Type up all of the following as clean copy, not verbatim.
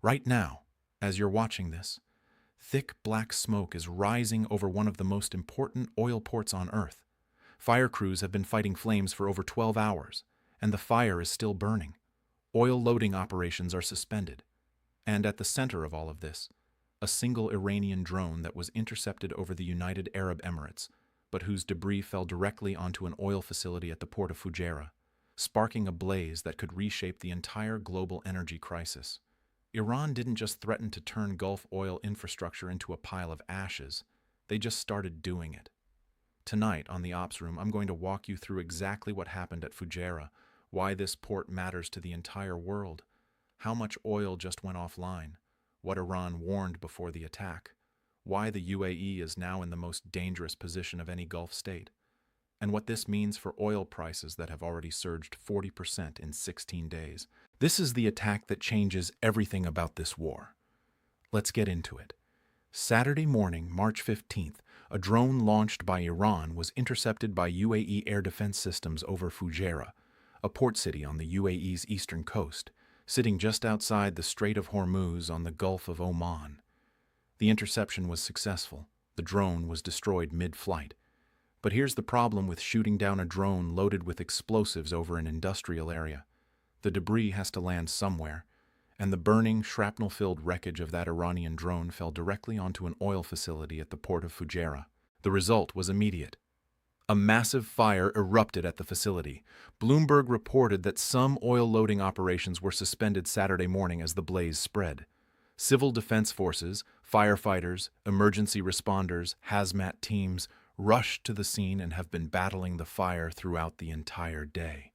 Right now, as you're watching this, thick black smoke is rising over one of the most important oil ports on Earth. Fire crews have been fighting flames for over 12 hours, and the fire is still burning. Oil loading operations are suspended. And at the center of all of this, a single Iranian drone that was intercepted over the United Arab Emirates, but whose debris fell directly onto an oil facility at the Port of Fujairah, sparking a blaze that could reshape the entire global energy crisis. Iran didn't just threaten to turn Gulf oil infrastructure into a pile of ashes, they just started doing it. Tonight, on the Ops Room, I'm going to walk you through exactly what happened at Fujairah, why this port matters to the entire world, how much oil just went offline, what Iran warned before the attack, why the UAE is now in the most dangerous position of any Gulf state, and what this means for oil prices that have already surged 40% in 16 days. This is the attack that changes everything about this war. Let's get into it. Saturday morning, March 15th, a drone launched by Iran was intercepted by UAE air defense systems over Fujairah, a port city on the UAE's eastern coast, sitting just outside the Strait of Hormuz on the Gulf of Oman. The interception was successful. The drone was destroyed mid-flight. But here's the problem with shooting down a drone loaded with explosives over an industrial area. The debris has to land somewhere, and the burning, shrapnel-filled wreckage of that Iranian drone fell directly onto an oil facility at the Port of Fujairah. The result was immediate. A massive fire erupted at the facility. Bloomberg reported that some oil loading operations were suspended Saturday morning as the blaze spread. Civil defense forces, firefighters, emergency responders, hazmat teams rushed to the scene and have been battling the fire throughout the entire day.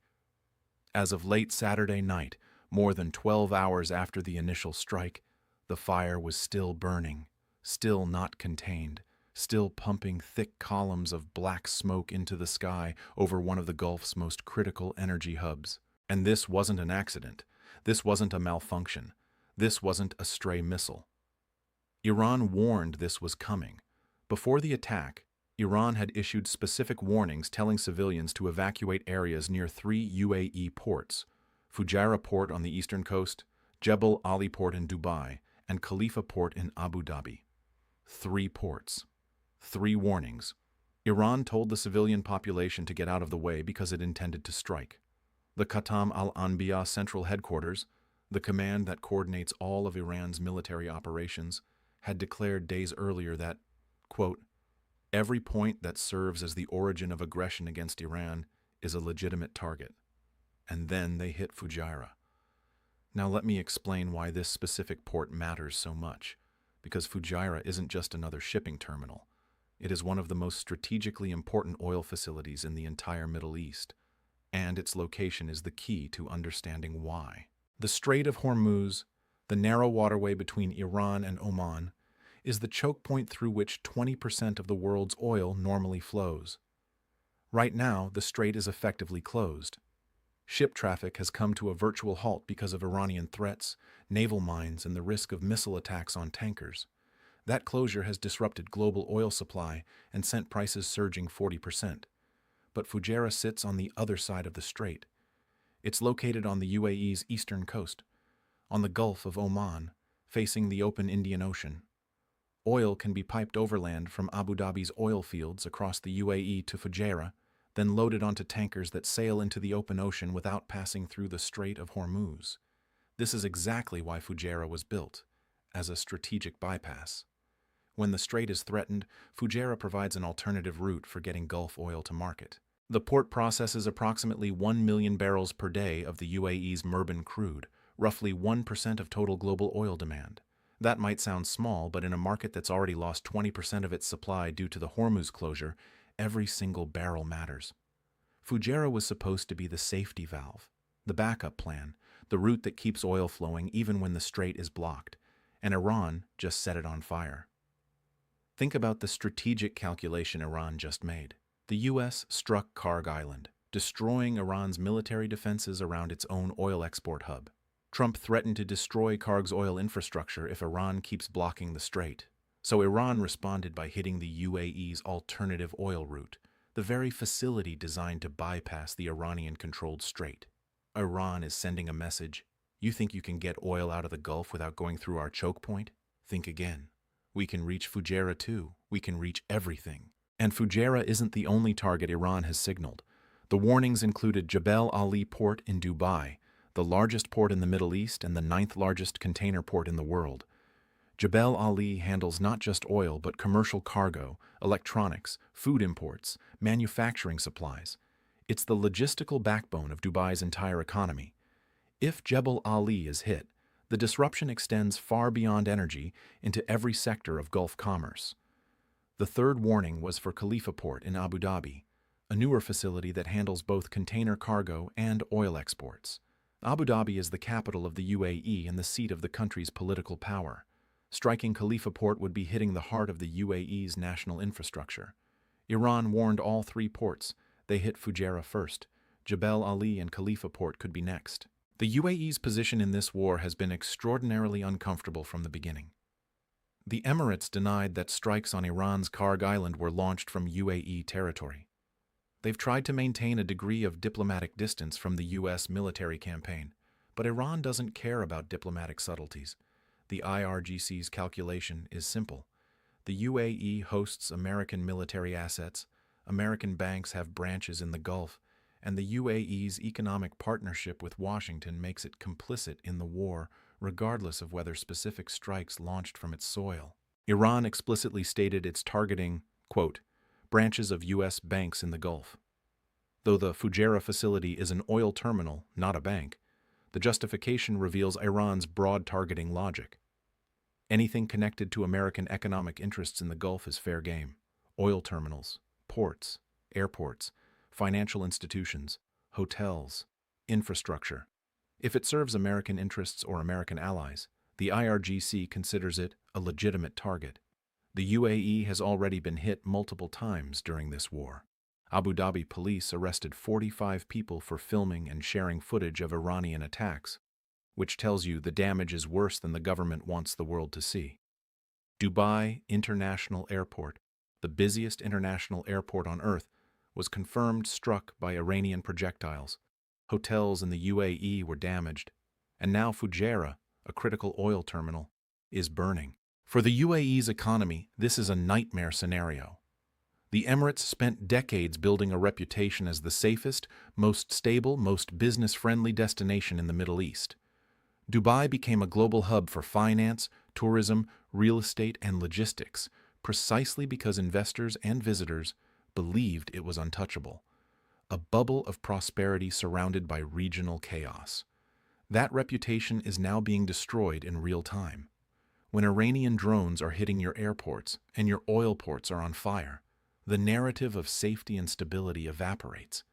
As of late Saturday night, more than 12 hours after the initial strike, the fire was still burning, still not contained, still pumping thick columns of black smoke into the sky over one of the Gulf's most critical energy hubs. And this wasn't an accident. This wasn't a malfunction. This wasn't a stray missile. Iran warned this was coming. Before the attack, Iran had issued specific warnings telling civilians to evacuate areas near 3 UAE ports: Fujairah Port on the eastern coast, Jebel Ali Port in Dubai, and Khalifa Port in Abu Dhabi. 3 ports. 3 warnings. Iran told the civilian population to get out of the way because it intended to strike. The Khatam al-Anbiya Central Headquarters, the command that coordinates all of Iran's military operations, had declared days earlier that, quote, every point that serves as the origin of aggression against Iran is a legitimate target. And then they hit Fujairah. Now let me explain why this specific port matters so much, because Fujairah isn't just another shipping terminal. It is one of the most strategically important oil facilities in the entire Middle East, and its location is the key to understanding why. The Strait of Hormuz, the narrow waterway between Iran and Oman, is the choke point through which 20% of the world's oil normally flows. Right now, the strait is effectively closed. Ship traffic has come to a virtual halt because of Iranian threats, naval mines, and the risk of missile attacks on tankers. That closure has disrupted global oil supply and sent prices surging 40%. But Fujairah sits on the other side of the strait. It's located on the UAE's eastern coast, on the Gulf of Oman, facing the open Indian Ocean. Oil can be piped overland from Abu Dhabi's oil fields across the UAE to Fujairah, then loaded onto tankers that sail into the open ocean without passing through the Strait of Hormuz. This is exactly why Fujairah was built, as a strategic bypass. When the strait is threatened, Fujairah provides an alternative route for getting Gulf oil to market. The port processes approximately 1 million barrels per day of the UAE's Murban crude, roughly 1% of total global oil demand. That might sound small, but in a market that's already lost 20% of its supply due to the Hormuz closure, every single barrel matters. Fujairah was supposed to be the safety valve, the backup plan, the route that keeps oil flowing even when the strait is blocked, and Iran just set it on fire. Think about the strategic calculation Iran just made. The U.S. struck Karg Island, destroying Iran's military defenses around its own oil export hub. Trump threatened to destroy Karg's oil infrastructure if Iran keeps blocking the strait. So Iran responded by hitting the UAE's alternative oil route, the very facility designed to bypass the Iranian-controlled strait. Iran is sending a message: You think you can get oil out of the Gulf without going through our choke point? Think again. We can reach Fujairah too. We can reach everything. And Fujairah isn't the only target Iran has signaled. The warnings included Jebel Ali Port in Dubai, the largest port in the Middle East and the 9th largest container port in the world. Jebel Ali handles not just oil but commercial cargo, electronics, food imports, manufacturing supplies. It's the logistical backbone of Dubai's entire economy. If Jebel Ali is hit, the disruption extends far beyond energy into every sector of Gulf commerce. The third warning was for Khalifa Port in Abu Dhabi, a newer facility that handles both container cargo and oil exports. Abu Dhabi is the capital of the UAE and the seat of the country's political power. Striking Khalifa Port would be hitting the heart of the UAE's national infrastructure. Iran warned all three ports. They hit Fujairah first. Jebel Ali and Khalifa Port could be next. The UAE's position in this war has been extraordinarily uncomfortable from the beginning. The Emirates denied that strikes on Iran's Karg Island were launched from UAE territory. They've tried to maintain a degree of diplomatic distance from the U.S. military campaign, but Iran doesn't care about diplomatic subtleties. The IRGC's calculation is simple. The UAE hosts American military assets, American banks have branches in the Gulf, and the UAE's economic partnership with Washington makes it complicit in the war, regardless of whether specific strikes launched from its soil. Iran explicitly stated it's targeting, quote, branches of U.S. banks in the Gulf. Though the Fujairah facility is an oil terminal, not a bank, the justification reveals Iran's broad targeting logic. Anything connected to American economic interests in the Gulf is fair game. Oil terminals, ports, airports, financial institutions, hotels, infrastructure. If it serves American interests or American allies, the IRGC considers it a legitimate target. The UAE has already been hit multiple times during this war. Abu Dhabi police arrested 45 people for filming and sharing footage of Iranian attacks, which tells you the damage is worse than the government wants the world to see. Dubai International Airport, the busiest international airport on Earth, was confirmed struck by Iranian projectiles. Hotels in the UAE were damaged, and now Fujairah, a critical oil terminal, is burning. For the UAE's economy, this is a nightmare scenario. The Emirates spent decades building a reputation as the safest, most stable, most business-friendly destination in the Middle East. Dubai became a global hub for finance, tourism, real estate, and logistics, precisely because investors and visitors believed it was untouchable. A bubble of prosperity surrounded by regional chaos. That reputation is now being destroyed in real time. When Iranian drones are hitting your airports and your oil ports are on fire, the narrative of safety and stability evaporates.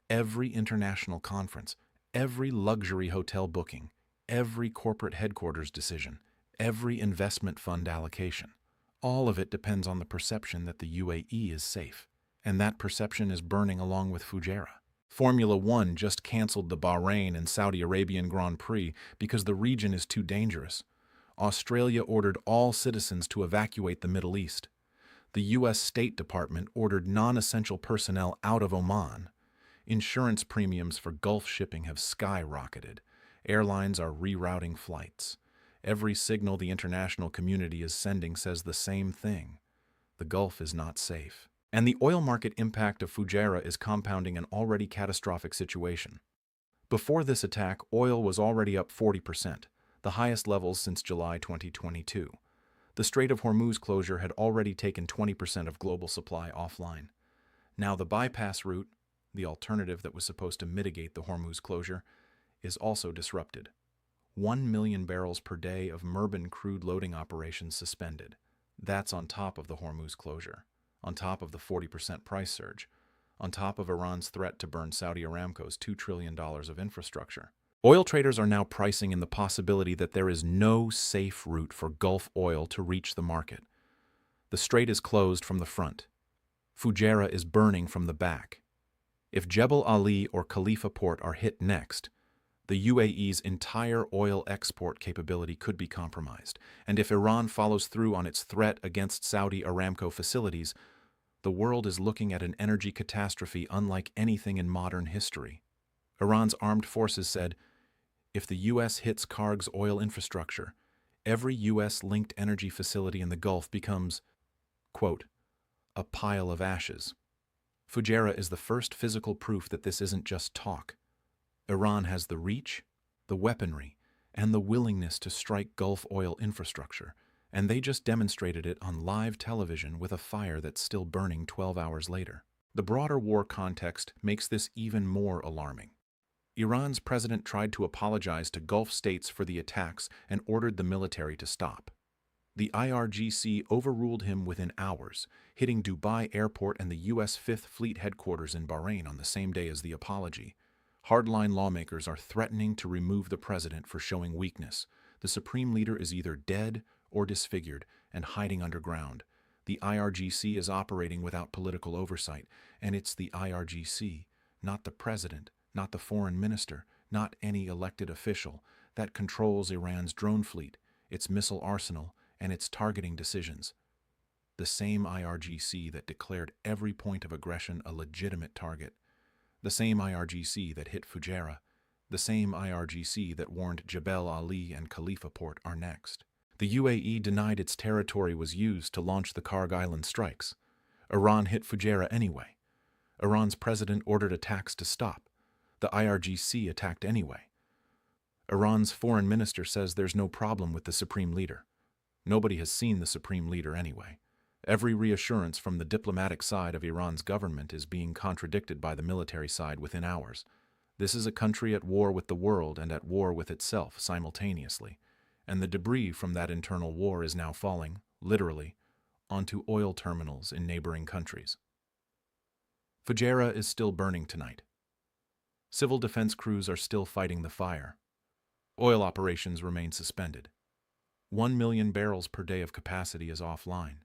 Every international conference, every luxury hotel booking, every corporate headquarters decision, every investment fund allocation, all of it depends on the perception that the UAE is safe. And that perception is burning along with Fujairah. Formula One just canceled the Bahrain and Saudi Arabian Grand Prix because the region is too dangerous. Australia ordered all citizens to evacuate the Middle East. The U.S. State Department ordered non-essential personnel out of Oman. Insurance premiums for Gulf shipping have skyrocketed. Airlines are rerouting flights. Every signal the international community is sending says the same thing. The Gulf is not safe. And the oil market impact of Fujairah is compounding an already catastrophic situation. Before this attack, oil was already up 40%, the highest levels since July 2022. The Strait of Hormuz closure had already taken 20% of global supply offline. Now the bypass route, the alternative that was supposed to mitigate the Hormuz closure, is also disrupted. 1 million barrels per day of Murban crude loading operations suspended. That's on top of the Hormuz closure, on top of the 40% price surge, on top of Iran's threat to burn Saudi Aramco's $2 trillion of infrastructure. Oil traders are now pricing in the possibility that there is no safe route for Gulf oil to reach the market. The strait is closed from the front. Fujairah is burning from the back. If Jebel Ali or Khalifa Port are hit next, the UAE's entire oil export capability could be compromised. And if Iran follows through on its threat against Saudi Aramco facilities, the world is looking at an energy catastrophe unlike anything in modern history. Iran's armed forces said, If the U.S. hits Karg's oil infrastructure, every U.S.-linked energy facility in the Gulf becomes, quote, a pile of ashes. Fujairah is the first physical proof that this isn't just talk. Iran has the reach, the weaponry, and the willingness to strike Gulf oil infrastructure, and they just demonstrated it on live television with a fire that's still burning 12 hours later. The broader war context makes this even more alarming. Iran's president tried to apologize to Gulf states for the attacks and ordered the military to stop. The IRGC overruled him within hours, hitting Dubai Airport and the U.S. Fifth Fleet headquarters in Bahrain on the same day as the apology. Hardline lawmakers are threatening to remove the president for showing weakness. The supreme leader is either dead or disfigured and hiding underground. The IRGC is operating without political oversight, and it's the IRGC, not the president, not the foreign minister, not any elected official, that controls Iran's drone fleet, its missile arsenal, and its targeting decisions. The same IRGC that declared every point of aggression a legitimate target. The same IRGC that hit Fujairah. The same IRGC that warned Jebel Ali and Khalifa Port are next. The UAE denied its territory was used to launch the Karg Island strikes. Iran hit Fujairah anyway. Iran's president ordered attacks to stop. The IRGC attacked anyway. Iran's foreign minister says there's no problem with the supreme leader. Nobody has seen the supreme leader anyway. Every reassurance from the diplomatic side of Iran's government is being contradicted by the military side within hours. This is a country at war with the world and at war with itself simultaneously, and the debris from that internal war is now falling, literally, onto oil terminals in neighboring countries. Fujairah is still burning tonight. Civil defense crews are still fighting the fire. Oil operations remain suspended. 1 million barrels per day of capacity is offline.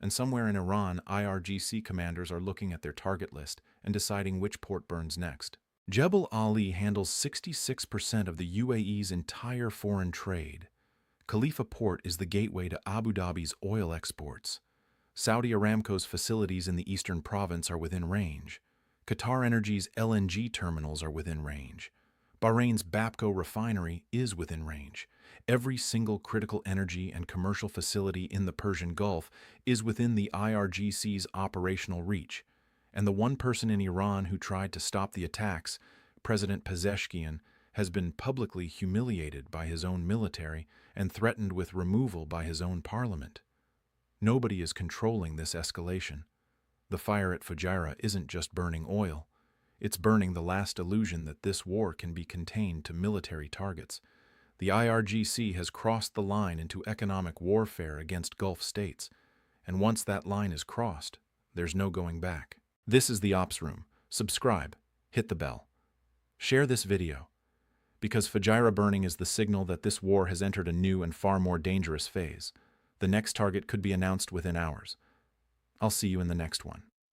And somewhere in Iran, IRGC commanders are looking at their target list and deciding which port burns next. Jebel Ali handles 66% of the UAE's entire foreign trade. Khalifa Port is the gateway to Abu Dhabi's oil exports. Saudi Aramco's facilities in the eastern province are within range. Qatar Energy's LNG terminals are within range. Bahrain's Bapco refinery is within range. Every single critical energy and commercial facility in the Persian Gulf is within the IRGC's operational reach. And the one person in Iran who tried to stop the attacks, President Pezeshkian, has been publicly humiliated by his own military and threatened with removal by his own parliament. Nobody is controlling this escalation. The fire at Fujairah isn't just burning oil. It's burning the last illusion that this war can be contained to military targets. The IRGC has crossed the line into economic warfare against Gulf states, and once that line is crossed, there's no going back. This is the Ops Room. Subscribe, hit the bell. Share this video, because Fujairah burning is the signal that this war has entered a new and far more dangerous phase. The next target could be announced within hours. I'll see you in the next one.